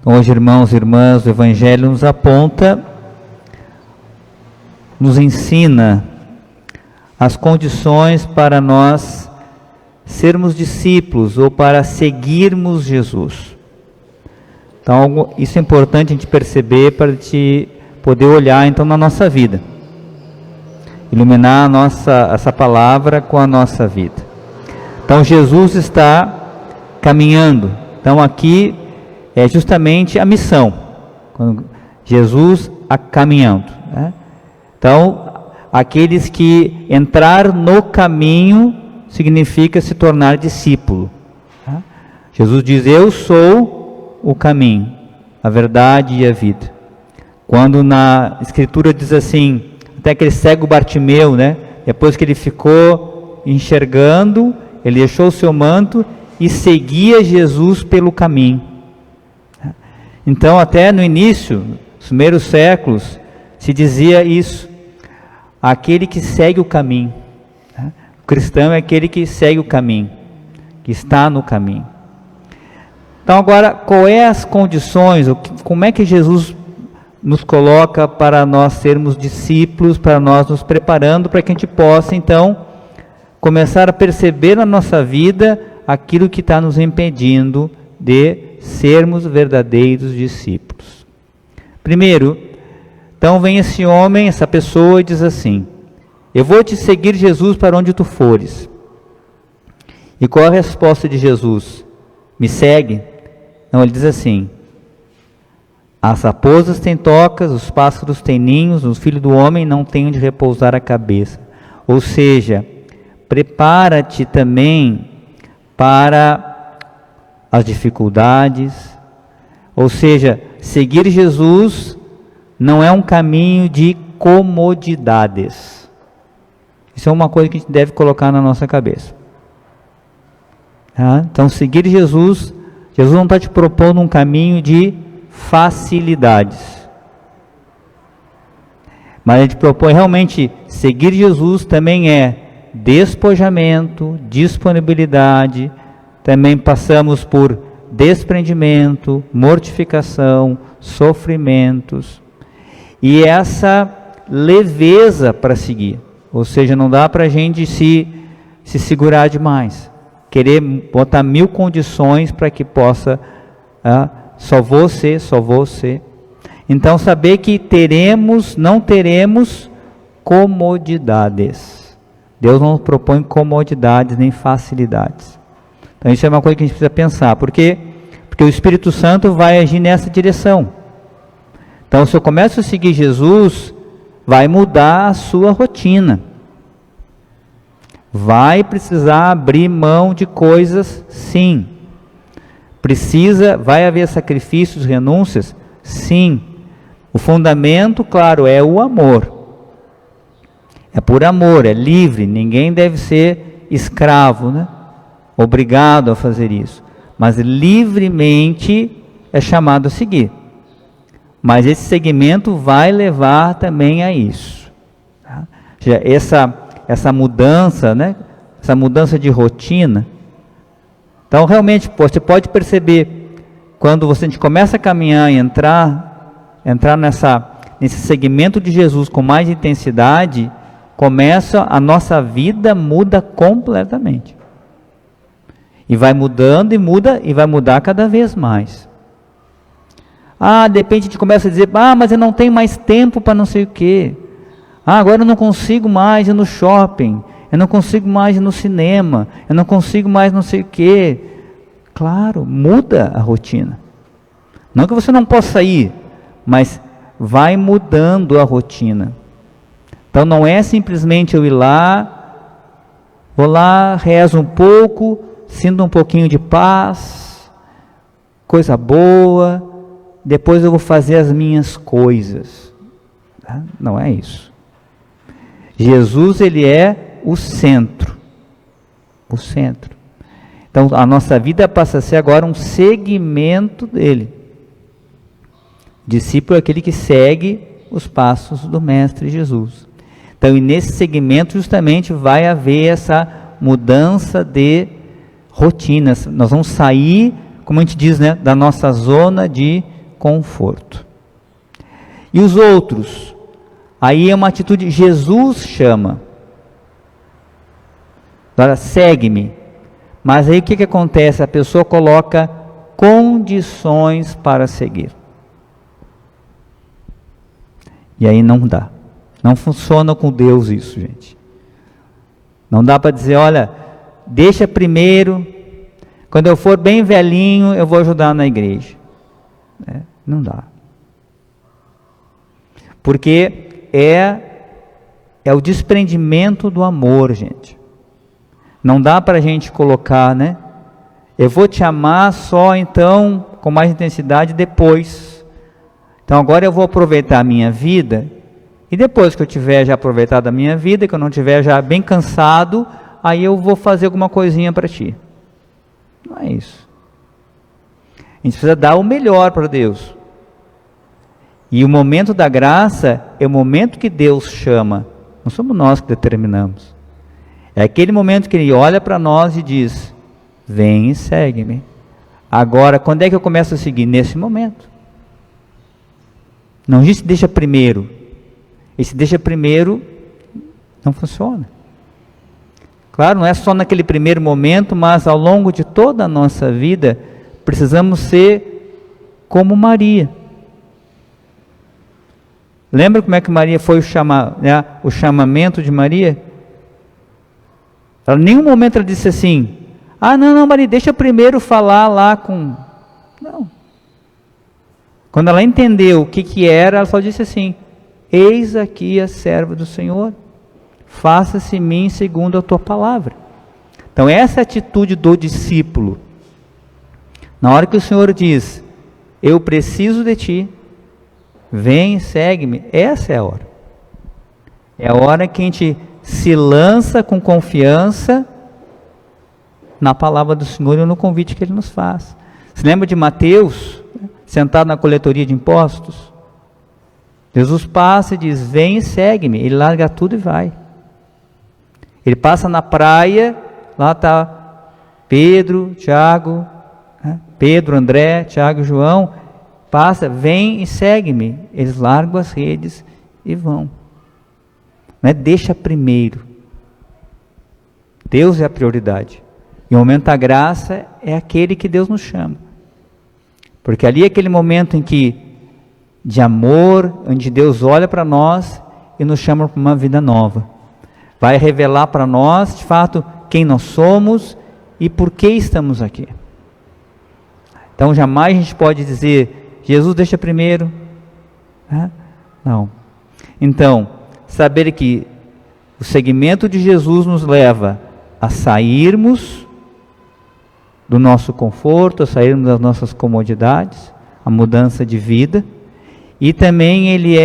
Então, hoje, irmãos e irmãs, o Evangelho nos aponta, nos ensina as condições para nós sermos discípulos ou para seguirmos Jesus. Então, isso é importante a gente perceber para a gente poder olhar então na nossa vida, iluminar essa palavra com a nossa vida. Então, Jesus está caminhando. Então, aqui é justamente a missão. Jesus caminhando, né? Então, aqueles que entrar no caminho significa se tornar discípulo. Tá? Jesus diz: eu sou o caminho, a verdade e a vida. Quando na Escritura diz assim, até aquele cego Bartimeu, né? Depois que ele ficou enxergando, ele deixou o seu manto e seguia Jesus pelo caminho. Então, até no início, nos primeiros séculos, se dizia isso: aquele que segue o caminho. O cristão é aquele que segue o caminho, que está no caminho. Então, agora, qual é as condições, como é que Jesus nos coloca para nós sermos discípulos, para nós nos preparando, para que a gente possa, então, começar a perceber na nossa vida aquilo que está nos impedindo de sermos verdadeiros discípulos. Primeiro, então vem esse homem, essa pessoa e diz assim: eu vou te seguir, Jesus, para onde tu fores. E qual a resposta de Jesus? Me segue? Não, ele diz assim: as raposas têm tocas, os pássaros têm ninhos, os filhos do homem não têm onde repousar a cabeça. Ou seja, prepara-te também para as dificuldades. Ou seja, seguir Jesus não é um caminho de comodidades. Isso é uma coisa que a gente deve colocar na nossa cabeça. Tá? Então, seguir Jesus, Jesus não está te propondo um caminho de facilidades. Mas a gente propõe realmente, seguir Jesus também é despojamento, disponibilidade, também passamos por desprendimento, mortificação, sofrimentos, e essa leveza para seguir. Ou seja, não dá para a gente se segurar demais, querer botar 1000 condições para que possa, só vou ser. Então, saber que não teremos comodidades. Deus não propõe comodidades nem facilidades. Então, isso é uma coisa que a gente precisa pensar. Por quê? Porque o Espírito Santo vai agir nessa direção. Então, se eu começo a seguir Jesus, vai mudar a sua rotina. Vai precisar abrir mão de coisas, sim. Vai haver sacrifícios, renúncias? Sim. O fundamento, claro, é o amor. É por amor, é livre, ninguém deve ser escravo, né? Obrigado a fazer isso. Mas livremente é chamado a seguir. Mas esse segmento vai levar também a isso. Tá? Essa mudança, né? Essa mudança de rotina. Então, realmente, você pode perceber, quando a gente começa a caminhar e entrar nesse segmento de Jesus com mais intensidade, a nossa vida muda completamente. E vai mudando e vai mudar cada vez mais. De repente a gente começa a dizer: mas eu não tenho mais tempo para não sei o quê. Agora eu não consigo mais ir no shopping. Eu não consigo mais ir no cinema. Eu não consigo mais não sei o quê. Claro, muda a rotina. Não que você não possa ir, mas vai mudando a rotina. Então não é simplesmente eu ir lá, vou lá, rezo um pouco, sinto um pouquinho de paz, coisa boa, depois eu vou fazer as minhas coisas. Não é isso. Jesus, ele é o centro. O centro. Então a nossa vida passa a ser agora um segmento dele. Discípulo é aquele que segue os passos do Mestre Jesus. Então, e nesse segmento justamente vai haver essa mudança de rotinas. Nós vamos sair, como a gente diz, né, da nossa zona de conforto. E os outros? Aí é uma atitude, Jesus chama. Agora, segue-me. Mas aí o que acontece? A pessoa coloca condições para seguir. E aí não dá. Não funciona com Deus isso, gente. Não dá para dizer, olha, deixa primeiro, quando eu for bem velhinho, eu vou ajudar na igreja. Não dá. Porque é o desprendimento do amor, gente. Não dá para a gente colocar, né? Eu vou te amar só então, com mais intensidade, depois. Então agora eu vou aproveitar a minha vida, e depois que eu tiver já aproveitado a minha vida, que eu não tiver já bem cansado, aí eu vou fazer alguma coisinha para ti. Não é isso. A gente precisa dar o melhor para Deus. E o momento da graça é o momento que Deus chama. Não somos nós que determinamos. É aquele momento que Ele olha para nós e diz, vem e segue-me. Agora, quando é que eu começo a seguir? Nesse momento. Não diz deixa primeiro. Esse deixa primeiro não funciona. Claro, não é só naquele primeiro momento, mas ao longo de toda a nossa vida, precisamos ser como Maria. Lembra como é que Maria foi o chamamento de Maria? Ela, em nenhum momento ela disse assim, não, Maria, deixa eu primeiro falar lá com... Não. Quando ela entendeu o que era, ela só disse assim, eis aqui a serva do Senhor, faça-se em mim segundo a tua palavra. Então essa é a atitude do discípulo. Na hora que o Senhor diz, eu preciso de ti, vem, segue-me, essa é a hora. É a hora que a gente se lança com confiança na palavra do Senhor e no convite que Ele nos faz. Se lembra de Mateus, sentado na coletoria de impostos? Jesus passa e diz, vem e segue-me. Ele larga tudo e vai. Ele passa na praia, lá está Pedro, Tiago, Pedro, André, Tiago e João, passa, vem e segue-me. Eles largam as redes e vão. Não é deixa primeiro. Deus é a prioridade. E o momento da graça é aquele que Deus nos chama. Porque ali é aquele momento em que, de amor, onde Deus olha para nós e nos chama para uma vida nova. Vai revelar para nós, de fato, quem nós somos e por que estamos aqui. Então jamais a gente pode dizer, Jesus deixa primeiro. Não. Então, saber que o seguimento de Jesus nos leva a sairmos do nosso conforto, a sairmos das nossas comodidades, a mudança de vida, e também ele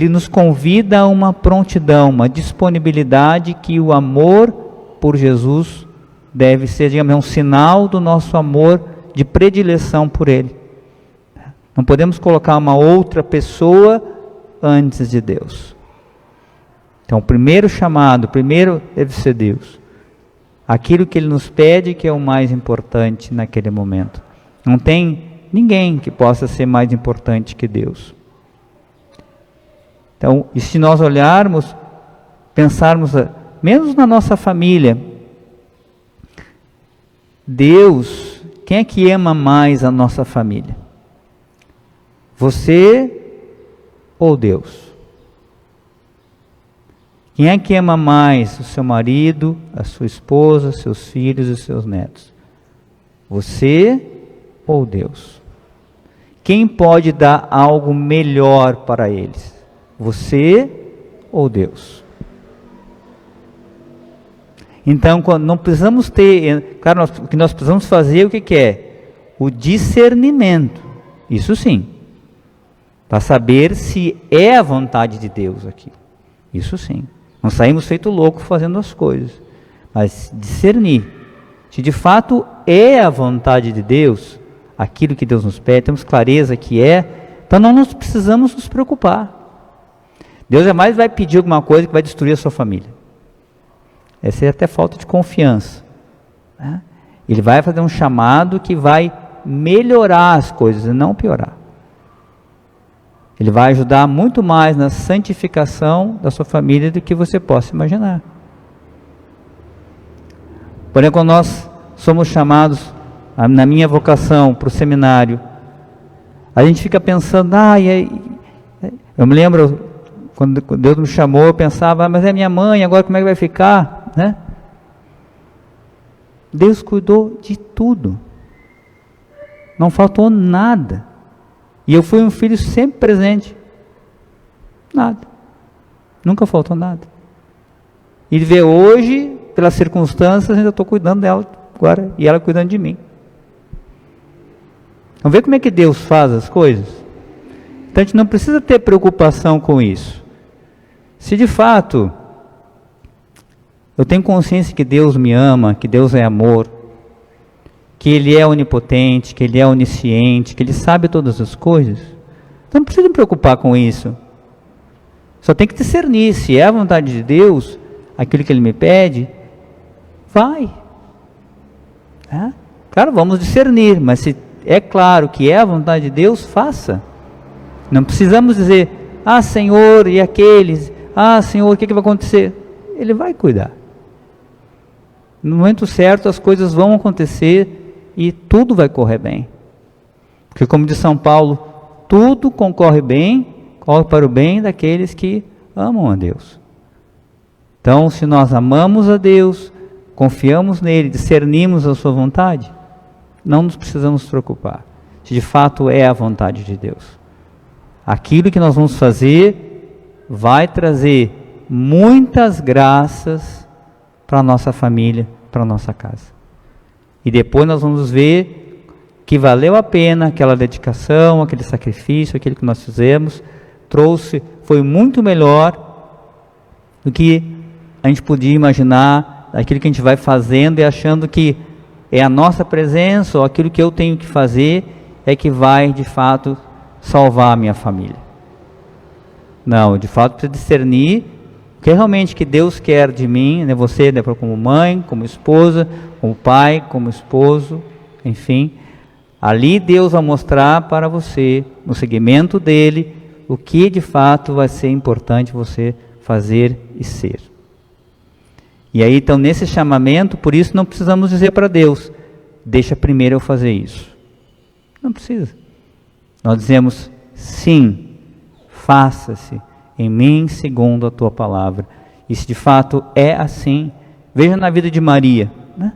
nos convida a uma prontidão, uma disponibilidade que o amor por Jesus deve ser, digamos, um sinal do nosso amor de predileção por Ele. Não podemos colocar uma outra pessoa antes de Deus. Então o primeiro chamado, primeiro deve ser Deus. Aquilo que Ele nos pede que é o mais importante naquele momento. Não tem ninguém que possa ser mais importante que Deus. Então, e se nós olharmos, pensarmos, menos na nossa família, Deus, quem é que ama mais a nossa família? Você ou Deus? Quem é que ama mais o seu marido, a sua esposa, seus filhos e seus netos? Você ou Deus? Quem pode dar algo melhor para eles? Você ou Deus? Então, não precisamos ter, claro, o que nós precisamos fazer, o que é? O discernimento, isso sim, para saber se é a vontade de Deus aqui, isso sim. Não saímos feito louco fazendo as coisas, mas discernir, se de fato é a vontade de Deus, aquilo que Deus nos pede, temos clareza que então não nos precisamos nos preocupar. Deus jamais vai pedir alguma coisa que vai destruir a sua família. Essa é até falta de confiança. Ele vai fazer um chamado que vai melhorar as coisas e não piorar. Ele vai ajudar muito mais na santificação da sua família do que você possa imaginar. Porém, quando nós somos chamados, na minha vocação, para o seminário, a gente fica pensando, eu me lembro, quando Deus me chamou, eu pensava, mas é minha mãe, agora como é que vai ficar? Né? Deus cuidou de tudo. Não faltou nada. E eu fui um filho sempre presente. Nada. Nunca faltou nada. E ver hoje, pelas circunstâncias, ainda estou cuidando dela agora, e ela cuidando de mim. Vamos ver como é que Deus faz as coisas? Então a gente não precisa ter preocupação com isso. Se de fato eu tenho consciência que Deus me ama, que Deus é amor, que Ele é onipotente, que Ele é onisciente, que Ele sabe todas as coisas, então não precisa me preocupar com isso. Só tem que discernir se é a vontade de Deus, aquilo que Ele me pede, vai. Claro, vamos discernir, mas se é claro que é a vontade de Deus, faça. Não precisamos dizer, Senhor, e aqueles, Senhor, o que vai acontecer? Ele vai cuidar. No momento certo as coisas vão acontecer e tudo vai correr bem. Porque como diz São Paulo, tudo concorre bem, corre para o bem daqueles que amam a Deus. Então, se nós amamos a Deus, confiamos nele, discernimos a sua vontade, não nos precisamos preocupar, se de fato é a vontade de Deus. Aquilo que nós vamos fazer vai trazer muitas graças para a nossa família, para a nossa casa. E depois nós vamos ver que valeu a pena aquela dedicação, aquele sacrifício, aquilo que nós fizemos, foi muito melhor do que a gente podia imaginar, aquilo que a gente vai fazendo e achando que é a nossa presença ou aquilo que eu tenho que fazer é que vai de fato salvar a minha família. Não, de fato precisa discernir o que é realmente que Deus quer de mim, né? Você, né, como mãe, como esposa, como pai, como esposo, enfim. Ali Deus vai mostrar para você, no seguimento dele, o que de fato vai ser importante você fazer e ser. E aí então nesse chamamento, por isso não precisamos dizer para Deus, deixa primeiro eu fazer isso. Não precisa. Nós dizemos, sim, faça-se em mim segundo a tua palavra. E se de fato é assim, veja na vida de Maria, né?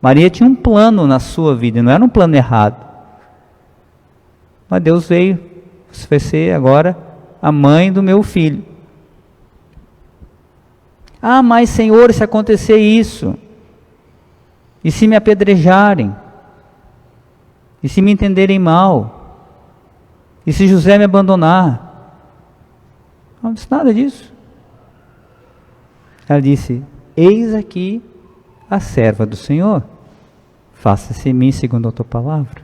Maria tinha um plano na sua vida, não era um plano errado. Mas Deus veio, você vai ser agora a mãe do meu filho. Mas Senhor, se acontecer isso, e se me apedrejarem, e se me entenderem mal, e se José me abandonar? Não disse nada disso. Ela disse, eis aqui a serva do Senhor, faça-se em mim segundo a tua palavra.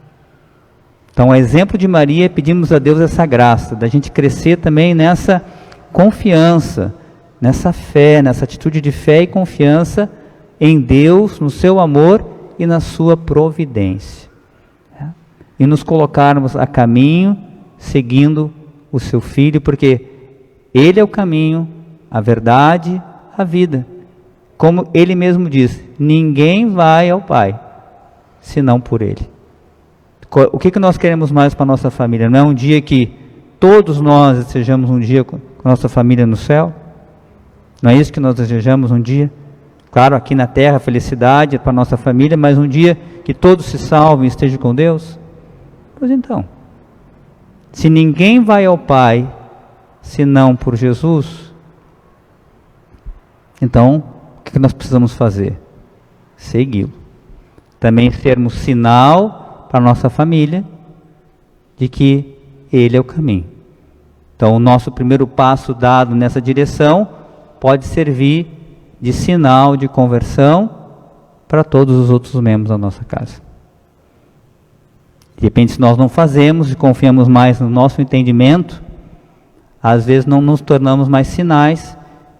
Então, a exemplo de Maria, pedimos a Deus essa graça, da gente crescer também nessa confiança, nessa fé, nessa atitude de fé e confiança em Deus, no seu amor e na sua providência. E nos colocarmos a caminho, seguindo o seu Filho, porque Ele é o caminho, a verdade, a vida. Como Ele mesmo diz, ninguém vai ao Pai, senão por Ele. O que nós queremos mais para a nossa família? Não é um dia que todos nós desejamos um dia com a nossa família no céu? Não é isso que nós desejamos um dia? Claro, aqui na terra, felicidade para a nossa família, mas um dia que todos se salvem e estejam com Deus? Pois então, se ninguém vai ao Pai, senão por Jesus, então, o que nós precisamos fazer? Segui-lo. Também sermos sinal para a nossa família de que Ele é o caminho. Então, o nosso primeiro passo dado nessa direção pode servir de sinal de conversão para todos os outros membros da nossa casa. De repente, se nós não fazemos e confiamos mais no nosso entendimento, às vezes não nos tornamos mais sinais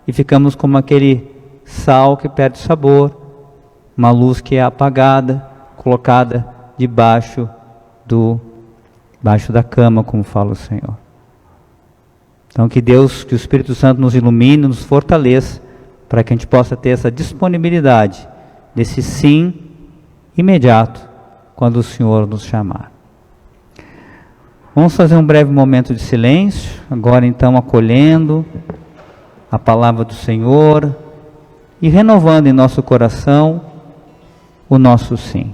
e ficamos como aquele sal que perde sabor, uma luz que é apagada, colocada debaixo debaixo da cama, como fala o Senhor. Então que Deus, que o Espírito Santo nos ilumine, nos fortaleça, para que a gente possa ter essa disponibilidade, desse sim imediato, quando o Senhor nos chamar. Vamos fazer um breve momento de silêncio, agora então acolhendo a palavra do Senhor e renovando em nosso coração o nosso sim.